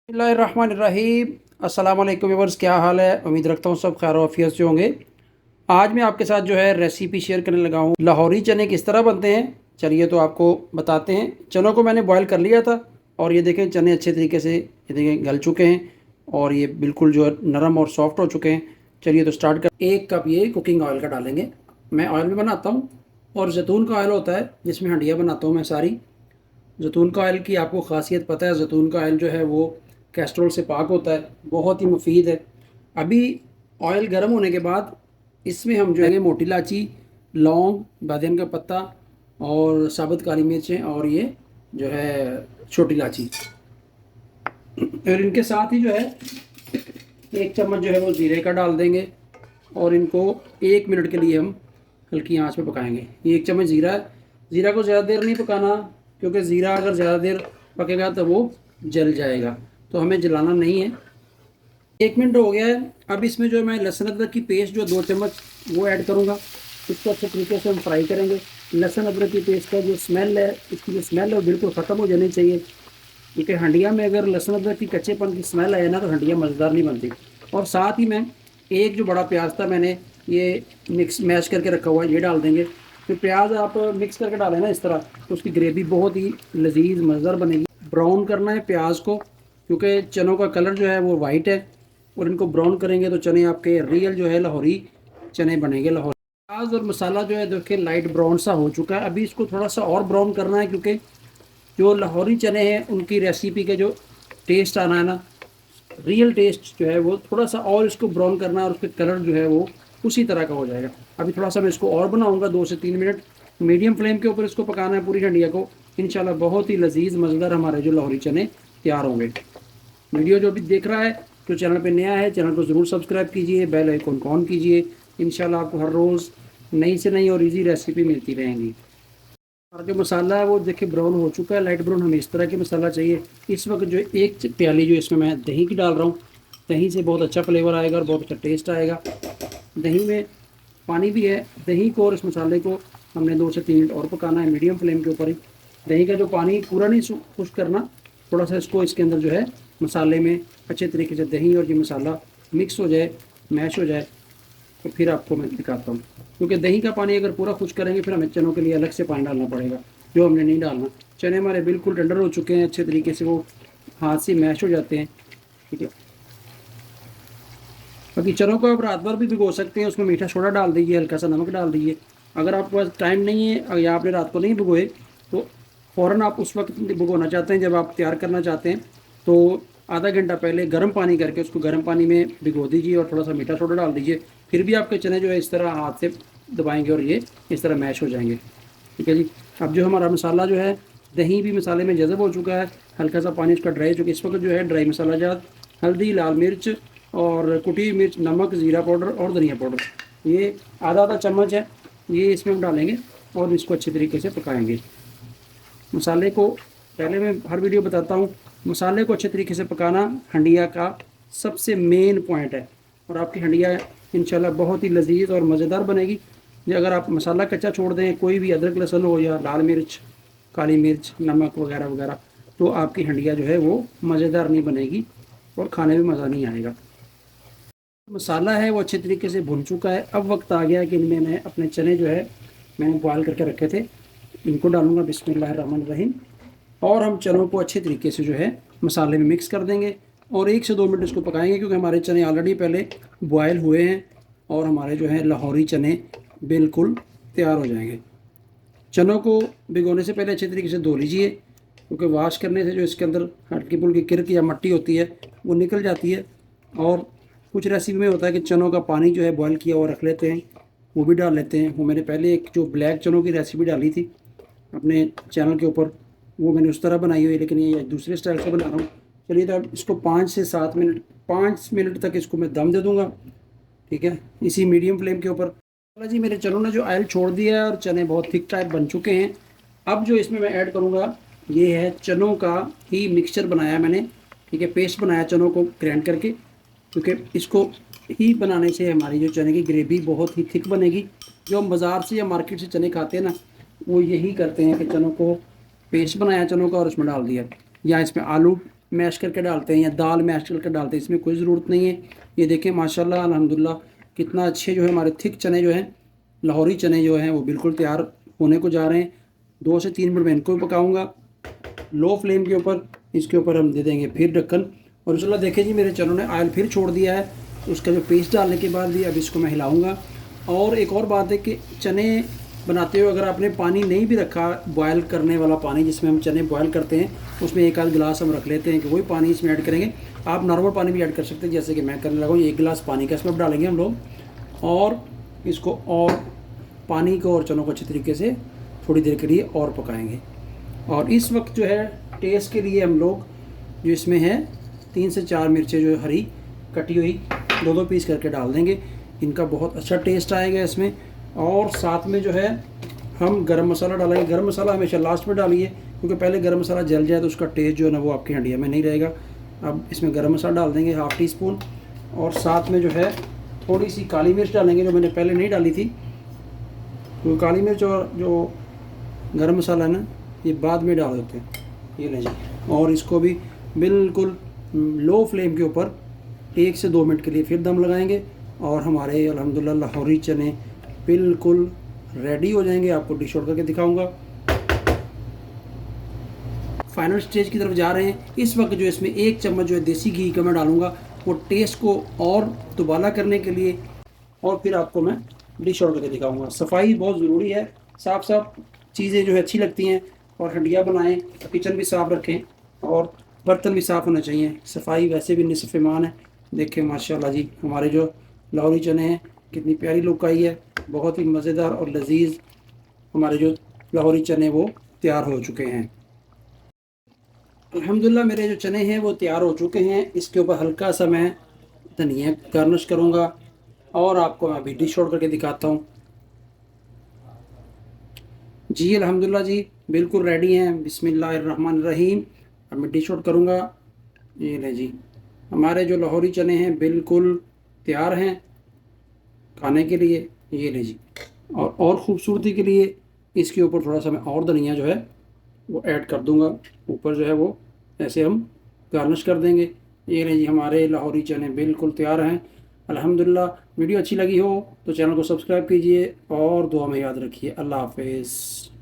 बिस्मिल्लाहिर्रहमानिर्रहीम। अस्सलाम वालेकुम व्यूअर्स, क्या हाल है? उम्मीद रखता हूँ सब खैर आफियत से होंगे। आज मैं आपके साथ जो है रेसिपी शेयर करने लगा हूँ। लाहौरी चने किस तरह बनते हैं, चलिए तो आपको बताते हैं। चनों को मैंने बॉयल कर लिया था और ये देखें चने अच्छे तरीके से ये देखें गल चुके हैं और ये बिल्कुल जो है नरम और सॉफ्ट हो चुके हैं। चलिए तो स्टार्ट कर। 1 कप ये कुकिंग ऑयल का डालेंगे। मैं ऑयल भी बनाता हूँ और जैतून का ऑयल होता है जिसमें हंडिया बनाता हूँ मैं सारी। जैतून का ऑयल की आपको खासियत पता है, जैतून का ऑयल जो है वो कैस्ट्रोल से पाक होता है, बहुत ही मुफीद है। अभी ऑयल गर्म होने के बाद इसमें हम जो है मोटी इलायची, लौंग, बादियान का पत्ता और साबुत काली मिर्चें और ये जो है छोटी इलायची, और इनके साथ ही जो है 1 चम्मच जो है वो ज़ीरे का डाल देंगे और इनको 1 मिनट के लिए हम हल्की आंच पे पकाएंगे। ये 1 चम्मच ज़ीरा है। ज़ीरा को ज़्यादा देर नहीं पकाना, क्योंकि ज़ीरा अगर ज़्यादा देर पकेगा तो वो जल जाएगा, तो हमें जलाना नहीं है। 1 मिनट हो गया है। अब इसमें जो मैं लहसुन अदरक की पेस्ट जो 2 चम्मच वो ऐड करूँगा। इसको अच्छे तरीके से हम फ्राई करेंगे। लहसुन अदरक की पेस्ट का जो स्मेल है, इसकी जो स्मेल है वो बिल्कुल ख़त्म हो जानी चाहिए, क्योंकि हंडिया में अगर लहसुन अदरक की कच्चेपन की स्मेल आए ना तो हंडिया मज़ेदार नहीं बनती। और साथ ही मैं एक जो बड़ा प्याज था मैंने ये मिक्स मैश करके रखा हुआ है, ये डाल देंगे। तो प्याज आप मिक्स करके डालें ना इस तरह, तो उसकी ग्रेवी बहुत ही लजीज मज़ेदार बनेगी। ब्राउन करना है प्याज को, क्योंकि चनों का कलर जो है वो वाइट है और इनको ब्राउन करेंगे तो चने आपके रियल जो है लाहौरी चने बनेंगे। लाहौरी प्याज और मसाला जो है देखिए लाइट ब्राउन सा हो चुका है। अभी इसको थोड़ा सा और ब्राउन करना है, क्योंकि जो लाहौरी चने हैं उनकी रेसिपी के जो टेस्ट आना है ना, रियल टेस्ट जो है वो थोड़ा सा और इसको ब्राउन करना है और उसके कलर जो है वो उसी तरह का हो जाएगा। अभी थोड़ा सा मैं इसको और बनाऊंगा, 2 से 3 मिनट मीडियम फ्लेम के ऊपर इसको पकाना है पूरी हंडिया को। इंशाल्लाह बहुत ही लजीज मज़ेदार हमारे जो लाहौरी चने तैयार होंगे। वीडियो जो भी देख रहा है, जो चैनल पे नया है, चैनल को ज़रूर सब्सक्राइब कीजिए, बेल आइकन ऑन कीजिए। इंशाल्लाह आपको हर रोज़ नई से नई और इजी रेसिपी मिलती रहेंगी। और जो मसाला है वो देखिए ब्राउन हो चुका है, लाइट ब्राउन। हमें इस तरह के मसाला चाहिए। इस वक्त जो 1 प्याली जो इसमें मैं दही की डाल रहा हूँ, दही से बहुत अच्छा फ्लेवर आएगा और बहुत अच्छा टेस्ट आएगा। दही में पानी भी है। दही को और इस मसाले को हमने 2 से 3 मिनट और पकाना है मीडियम फ्लेम के ऊपर ही। दही का जो पानी पूरा नहीं खुश्क करना, थोड़ा सा इसको इसके अंदर जो है मसाले में अच्छे तरीके से दही और ये मसाला मिक्स हो जाए, मैश हो जाए, तो फिर आपको मैं दिखाता हूँ। क्योंकि दही का पानी अगर पूरा खुश करेंगे फिर हमें चनों के लिए अलग से पानी डालना पड़ेगा, जो हमने नहीं डालना। चने हमारे बिल्कुल टेंडर हो चुके हैं, अच्छे तरीके से वो हाथ से मैश हो जाते हैं। ठीक है, बाकी चनों को आप रात भर भी भिगो सकते हैं, उसमें मीठा सोडा डाल दीजिए, हल्का सा नमक डाल दीजिए। अगर आपके पास टाइम नहीं है या आपने रात को नहीं भिगोए तो फ़ौरन आप उस वक्त भिगोना चाहते हैं जब आप तैयार करना चाहते हैं, तो आधा घंटा पहले गर्म पानी करके उसको गर्म पानी में भिगो दीजिए और थोड़ा सा मीठा सोडा डाल दीजिए। फिर भी आपके चने जो है इस तरह हाथ से दबाएंगे और ये इस तरह मैश हो जाएंगे। ठीक है जी। अब जो हमारा मसाला जो है, दही भी मसाले में जज़ब हो चुका है, हल्का सा पानी उसका ड्राई हो चुका है। इस वक्त जो है ड्राई मसाला जात, हल्दी, लाल मिर्च और कुटी मिर्च, नमक, ज़ीरा पाउडर और धनिया पाउडर, ये आधा आधा चम्मच है, ये इसमें हम डालेंगे और इसको अच्छे तरीके से पकाएंगे। मसाले को पहले मैं हर वीडियो बताता हूँ, मसाले को अच्छे तरीके से पकाना हंडिया का सबसे मेन पॉइंट है और आपकी हंडिया इंशाल्लाह बहुत ही लजीज और मज़ेदार बनेगी। ये अगर आप मसाला कच्चा छोड़ दें, कोई भी अदरक लहसुन हो या लाल मिर्च, काली मिर्च, नमक वगैरह वगैरह, तो आपकी हंडिया जो है वो मज़ेदार नहीं बनेगी और खाने में मज़ा नहीं आएगा। मसाला है वो अच्छे तरीके से भुन चुका है। अब वक्त आ गया कि इनमें मैं अपने चने जो है मैंने बॉयल करके रखे थे इनको डालूंगा। बिस्मिल्लाहिर्रहमानिर्रहीम। और हम चनों को अच्छे तरीके से जो है मसाले में मिक्स कर देंगे और 1 से 2 मिनट इसको पकाएंगे, क्योंकि हमारे चने ऑलरेडी पहले बॉयल हुए हैं और हमारे जो है लाहौरी चने बिल्कुल तैयार हो जाएंगे। चनों को भिगोने से पहले अच्छे तरीके से धो लीजिए, क्योंकि वॉश करने से जो इसके अंदर हल्की फुल्की किरक या मट्टी होती है वो निकल जाती है। और कुछ रेसिपी में होता है कि चनों का पानी जो है बॉयल किया हुआ रख लेते हैं, वो भी डाल लेते हैं। वो मैंने पहले एक जो ब्लैक चनों की रेसिपी डाली थी अपने चैनल के ऊपर, वो मैंने उस तरह बनाई हुई है, लेकिन ये दूसरे स्टाइल से बना रहा हूँ। चलिए तो अब इसको 5 से 7 मिनट, 5 मिनट तक इसको मैं दम दे दूँगा। ठीक है, इसी मीडियम फ्लेम के ऊपर। चलो जी, मेरे चनों ने जो ऑयल छोड़ दिया है और चने बहुत थिक टाइप बन चुके हैं। अब जो इसमें मैं ऐड करूँगा ये है चनों का ही मिक्सचर बनाया मैंने। ठीक है, पेस्ट बनाया चनों को ग्राइंड करके, क्योंकि इसको ही बनाने से हमारी जो चने की ग्रेवी बहुत ही थिक बनेगी। जो हम बाज़ार से या मार्केट से चने खाते हैं ना, वो यही करते हैं कि चनों को पेस्ट बनाया चनों का और उसमें डाल दिया, या इसमें आलू मैश करके डालते हैं या दाल मैश करके डालते हैं, इसमें कोई ज़रूरत नहीं है। ये देखें माशाल्लाह अल्हम्दुलिल्लाह कितना अच्छे जो है हमारे थिक चने जो हैं, लाहौरी चने जो हैं वो बिल्कुल तैयार होने को जा रहे हैं। 2 से 3 मिनट मैं इनको पकाऊंगा लो फ्लेम के ऊपर। इसके ऊपर हम दे देंगे फिर ढक्कन। और इंशाल्लाह देखें जी मेरे चनों ने ऑयल फिर छोड़ दिया है। उसका जो पेस्ट डालने के बाद भी अब इसको मैं हिलाऊंगा। और एक और बात है कि चने बनाते हुए अगर आपने पानी नहीं भी रखा, बॉयल करने वाला पानी जिसमें हम चने बॉयल करते हैं, उसमें एक आध गिलास हम रख लेते हैं कि वही पानी इसमें ऐड करेंगे। आप नॉर्मल पानी भी ऐड कर सकते हैं जैसे कि मैं करने लगा हूँ। 1 गिलास पानी का इसमें डालेंगे हम लोग और इसको और पानी को और चनों को अच्छी तरीके से थोड़ी देर के लिए और पकाएंगे। और इस वक्त जो है टेस्ट के लिए हम लोग जो इसमें है 3 से 4 मिर्चें जो हरी कटी हुई 2-2 पीस करके डाल देंगे। इनका बहुत अच्छा टेस्ट आएगा इसमें। और साथ में जो है हम गरम मसाला डालेंगे। गरम मसाला हमेशा लास्ट में डालिए क्योंकि पहले गरम मसाला जल जाए तो उसका टेस्ट जो है ना वो आपकी हंडिया में नहीं रहेगा। अब इसमें गरम मसाला डाल देंगे 1/2 टीस्पून और साथ में जो है थोड़ी सी काली मिर्च डालेंगे जो मैंने पहले नहीं डाली थी। तो काली मिर्च और जो गरम मसाला है ना ये बाद में डाल देते हैं, ये नहीं। और इसको भी बिल्कुल लो फ्लेम के ऊपर 1 से 2 मिनट के लिए फिर दम लगाएंगे और हमारे अल्हम्दुलिल्लाह लाहौरी चने बिल्कुल रेडी हो जाएंगे। आपको डिश आउट करके दिखाऊंगा। फाइनल स्टेज की तरफ जा रहे हैं। इस वक्त जो इसमें 1 चम्मच जो है देसी घी का मैं डालूंगा वो टेस्ट को और दुबाला करने के लिए, और फिर आपको मैं डिश आउट करके दिखाऊंगा। सफाई बहुत ज़रूरी है, साफ साफ चीज़ें जो है अच्छी लगती हैं। और हंडिया बनाएं, किचन भी साफ़ रखें और बर्तन भी साफ़ होना चाहिए। सफाई वैसे भी निसफ़ ईमान है। देखें माशाल्लाह जी हमारे जो लाहौरी चने हैं कितनी प्यारी लुक आई है। बहुत ही मज़ेदार और लजीज हमारे जो लाहौरी चने वो तैयार हो चुके हैं। अल्हम्दुलिल्लाह मेरे जो चने हैं वो तैयार हो चुके हैं। इसके ऊपर हल्का सा मैं धनिया गार्निश करूँगा और आपको मैं अभी डिश आउट करके दिखाता हूँ। जी अल्हम्दुलिल्लाह जी बिल्कुल रेडी हैं। बिस्मिल्लाहिर्रहमानिर्रहीम। अब मैं डिश आउट करूँगा। ये ले जी हमारे जो लाहौरी चने हैं बिल्कुल तैयार हैं खाने के लिए। ये ले जी और ख़ूबसूरती के लिए इसके ऊपर थोड़ा सा मैं और धनिया जो है वो ऐड कर दूँगा। ऊपर जो है वो ऐसे हम गार्निश कर देंगे। ये ले जी हमारे लाहौरी चने बिल्कुल तैयार हैं अल्हम्दुलिल्लाह। वीडियो अच्छी लगी हो तो चैनल को सब्सक्राइब कीजिए और दुआ में याद रखिए। अल्लाह हाफ़िज़।